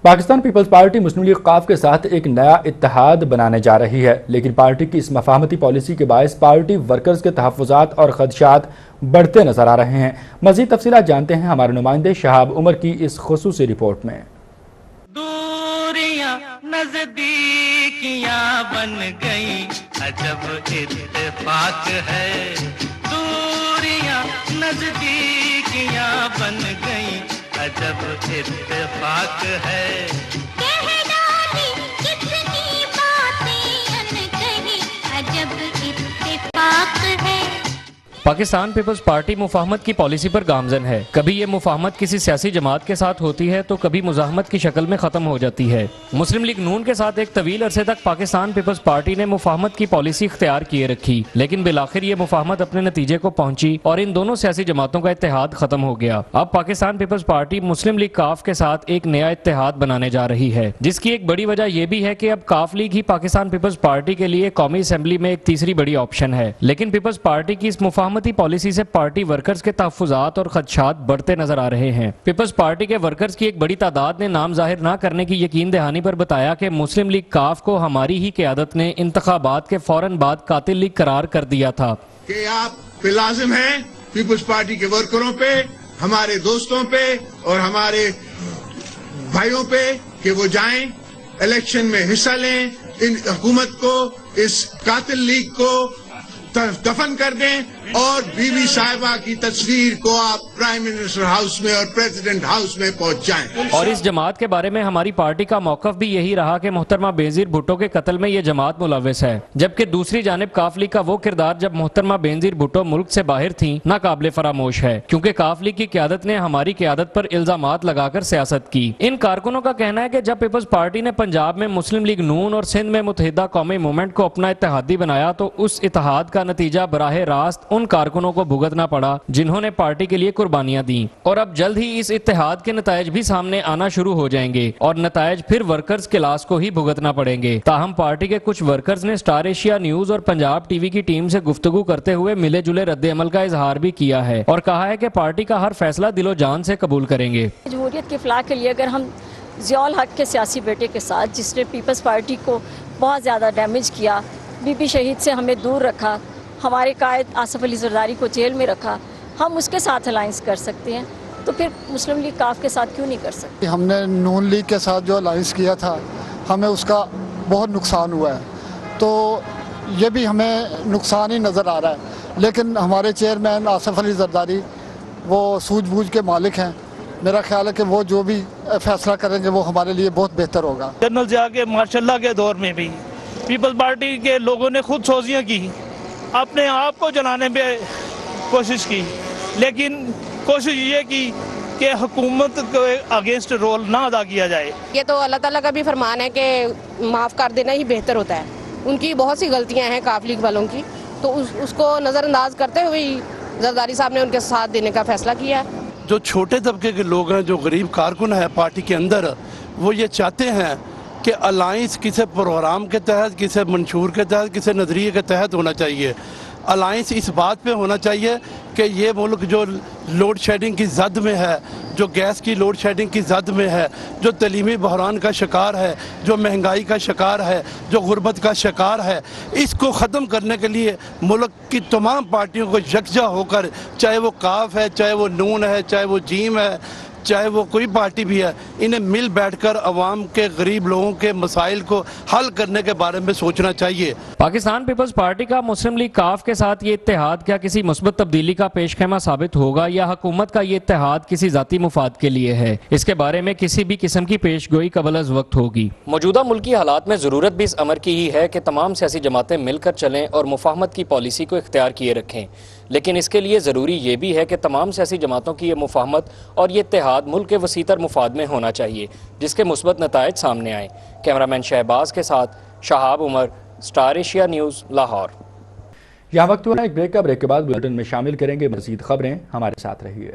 Pakistan Peoples party مسلم league ق کے ساتھ ایک نیا اتحاد بنانے جا رہی ہے، لیکن پارٹی کی اس مفاہمتی پالیسی کے باعث پارٹی ورکرز کے تحفظات اور خدشات بڑھتے نظر آ رہے ہیں۔ مزید تفصیلات جانتے ہیں ہمارے نمائندے شہاب عمر کی اس خصوصی رپورٹ میں۔ دوریاں نزدیکیاں بن گئی، عجب اتفاق ہے۔ دوریاں نزدیکیاں بن گئی، عجب اتفاق ہے۔ کہہ ڈالی کتنی باتیں انکہی، عجب اتفاق ہے۔ پاکستان پیپلز پارٹی مفاہمت کی پالیسی پر گامزن ہے۔ کبھی یہ مفاہمت کسی سیاسی جماعت کے ساتھ ہوتی ہے تو کبھی مزاحمت کی شکل میں ختم ہو جاتی ہے۔ مسلم لیگ نون کے ساتھ ایک طویل عرصے تک پاکستان پیپلز پارٹی نے مفاہمت کی پالیسی اختیار کیے رکھی، لیکن بالآخر یہ مفاہمت اپنے نتیجے کو پہنچی اور ان دونوں سیاسی جماعتوں کا اتحاد ختم ہو گیا۔ اب پاکستان پیپلز پارٹی مسلم لیگ ق کے ساتھ ایک نیا اتحاد بنانے جا رہی ہے، جس کی ایک بڑی وجہ یہ بھی ہے کہ اب ق لیگ ہی پاکستان پیپلز پارٹی کے لیے قومی اسمبلی میں ایک تیسری بڑی آپشن ہے۔ لیکن پیپلز پارٹی کی اس مفاہمتی پالیسی سے پارٹی ورکرز کے تحفظات اور خدشات بڑھتے نظر آ رہے ہیں۔ پیپلز پارٹی کے ورکرز کی ایک بڑی تعداد نے نام ظاہر نہ کرنے کی یقین دہانی پر بتایا کہ مسلم لیگ ق کو ہماری ہی قیادت نے انتخابات کے فوراً بعد قاتل لیگ قرار کر دیا تھا۔ کہ آپ پہ لازم ہے پیپلز پارٹی کے ورکروں پہ، ہمارے دوستوں پہ اور ہمارے بھائیوں پہ کہ وہ جائیں الیکشن میں حصہ لیں، ان حکومت کو، اس قاتل لیگ کو دفن کر دیں اور بی بی صاحبہ کی تصویر کو آپ پرائم منسٹر ہاؤس میں اور پریزیڈنٹ ہاؤس میں پہنچ جائیں۔ اور اس جماعت کے بارے میں ہماری پارٹی کا موقف بھی یہی رہا کہ محترمہ بینظیر بھٹو کے قتل میں یہ جماعت ملوث ہے، جبکہ دوسری جانب ق لیگ کا وہ کردار جب محترمہ بینظیر بھٹو ملک سے باہر تھیں ناقابل فراموش ہے، کیونکہ ق لیگ کی قیادت نے ہماری قیادت پر الزامات لگا کر سیاست کی۔ ان کارکنوں کا کہنا ہے کہ جب پیپلز پارٹی نے پنجاب میں مسلم لیگ نون اور سندھ میں متحدہ قومی موومنٹ کو اپنا اتحادی بنایا تو اس اتحاد کا نتیجہ براہ راست ان کارکنوں کو بھگتنا پڑا جنہوں نے پارٹی کے لیے قربانیاں دیں، اور اب جلد ہی اس اتحاد کے نتائج بھی سامنے آنا شروع ہو جائیں گے اور نتائج پھر ورکرز کلاس کو ہی بھگتنا پڑیں گے۔ تاہم پارٹی کے کچھ ورکرز نے سٹار ایشیا نیوز اور پنجاب ٹی وی کی ٹیم سے گفتگو کرتے ہوئے ملے جلے رد عمل کا اظہار بھی کیا ہے اور کہا ہے کہ پارٹی کا ہر فیصلہ دل و جان سے قبول کریں گے۔ جمہوریت کے فلاح کے لیے اگر ہم ضیاء الحق کے سیاسی بیٹے کے ساتھ، جس نے پیپلز پارٹی کو بہت زیادہ ڈیمیج کیا، بی بی شہید سے ہمیں دور رکھا، ہمارے قائد آصف علی زرداری کو جیل میں رکھا، ہم اس کے ساتھ الائنس کر سکتے ہیں تو پھر مسلم لیگ ق کے ساتھ کیوں نہیں کر سکتے؟ ہم نے نون لیگ کے ساتھ جو الائنس کیا تھا ہمیں اس کا بہت نقصان ہوا ہے، تو یہ بھی ہمیں نقصان ہی نظر آ رہا ہے، لیکن ہمارے چیئرمین آصف علی زرداری وہ سوجھ بوجھ کے مالک ہیں۔ میرا خیال ہے کہ وہ جو بھی فیصلہ کریں گے وہ ہمارے لیے بہت بہتر ہوگا۔ جنرل ضیاء کے ماشاء اللہ کے دور میں بھی پیپلز پارٹی کے لوگوں نے خود سوزیاں کی، اپنے آپ کو جلانے پہ کوشش کی، لیکن کوشش یہ کی کہ حکومت کے اگینسٹ رول نہ ادا کیا جائے۔ یہ تو اللہ تعالیٰ کا بھی فرمان ہے کہ معاف کر دینا ہی بہتر ہوتا ہے۔ ان کی بہت سی غلطیاں ہیں ق لیگ والوں کی، تو اس کو نظر انداز کرتے ہوئے زرداری صاحب نے ان کے ساتھ دینے کا فیصلہ کیا ہے۔ جو چھوٹے طبقے کے لوگ ہیں، جو غریب کارکن ہیں پارٹی کے اندر، وہ یہ چاہتے ہیں کہ الائنس کسی پروگرام کے تحت، کسی منشور کے تحت، کسی نظریے کے تحت ہونا چاہیے۔ الائنس اس بات پہ ہونا چاہیے کہ یہ ملک جو لوڈ شیڈنگ کی زد میں ہے، جو گیس کی لوڈ شیڈنگ کی زد میں ہے، جو تعلیمی بحران کا شکار ہے، جو مہنگائی کا شکار ہے، جو غربت کا شکار ہے، اس کو ختم کرنے کے لیے ملک کی تمام پارٹیوں کو یکجا ہو کر، چاہے وہ ق ہے، چاہے وہ نون ہے، چاہے وہ جیم ہے، چاہے وہ کوئی پارٹی بھی ہے، انہیں مل بیٹھ کر عوام کے، غریب لوگوں کے مسائل کو حل کرنے کے بارے میں سوچنا چاہیے۔ پاکستان پیپلز پارٹی کا مسلم لیگ ق کے ساتھ یہ اتحاد کیا کسی مثبت تبدیلی کا پیش خیمہ ثابت ہوگا یا حکومت کا یہ اتحاد کسی ذاتی مفاد کے لیے ہے؟ اس کے بارے میں کسی بھی قسم کی پیش گوئی قبل از وقت ہوگی۔ موجودہ ملکی حالات میں ضرورت بھی اس امر کی ہی ہے کہ تمام سیاسی جماعتیں مل کر چلیں اور مفاہمت کی پالیسی کو اختیار کیے رکھیں، لیکن اس کے لیے ضروری یہ بھی ہے کہ تمام سیاسی جماعتوں کی یہ مفاہمت اور یہ اتحاد ملک کے وسیع تر مفاد میں ہونا چاہیے، جس کے مثبت نتائج سامنے آئیں۔ کیمرامین شہباز کے ساتھ شہاب عمر، سٹار ایشیا نیوز، لاہور۔ یہاں وقت ہوا ہے ایک بریک کا، بریک کے بعد بلیٹن میں شامل کریں گے مزید خبریں، ہمارے ساتھ رہیے۔